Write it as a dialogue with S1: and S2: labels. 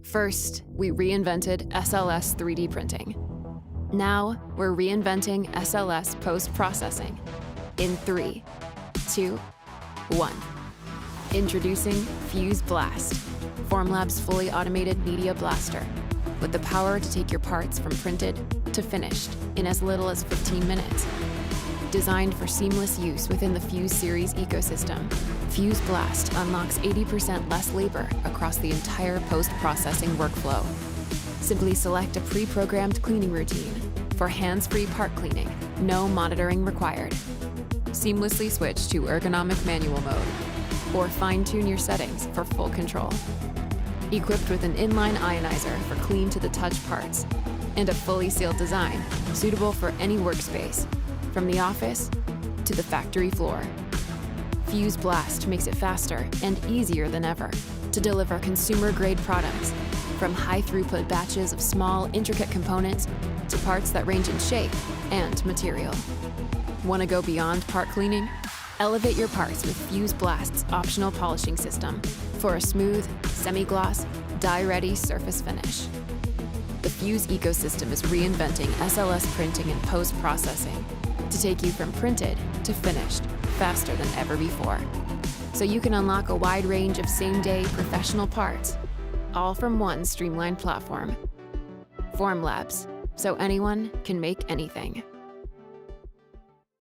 S1: First, we reinvented SLS 3D printing. Now, we're reinventing SLS post-processing. In 3, 2, 1. Introducing Fuse Blast, Formlabs' fully automated media blaster, with the power to take your parts from printed to finished in as little as 15 minutes. Designed for seamless use within the Fuse series ecosystem, Fuse Blast unlocks 80% less labor across the entire post-processing workflow. Simply select a pre-programmed cleaning routine for hands-free part cleaning, no monitoring required. Seamlessly switch to ergonomic manual mode, or fine-tune your settings for full control. Equipped with an inline ionizer for clean-to-the-touch parts, and a fully sealed design suitable for any workspace, from the office to the factory floor. Fuse Blast makes it faster and easier than ever to deliver consumer-grade products, from high-throughput batches of small, intricate components to parts that range in shape and material. Want to go beyond part cleaning? Elevate your parts with Fuse Blast's optional polishing system for a smooth, semi-gloss, dye-ready surface finish. The Fuse ecosystem is reinventing SLS printing and post-processing to take you from printed to finished faster than ever before. So you can unlock a wide range of same-day professional parts, all from one streamlined platform. Formlabs, so anyone can make anything.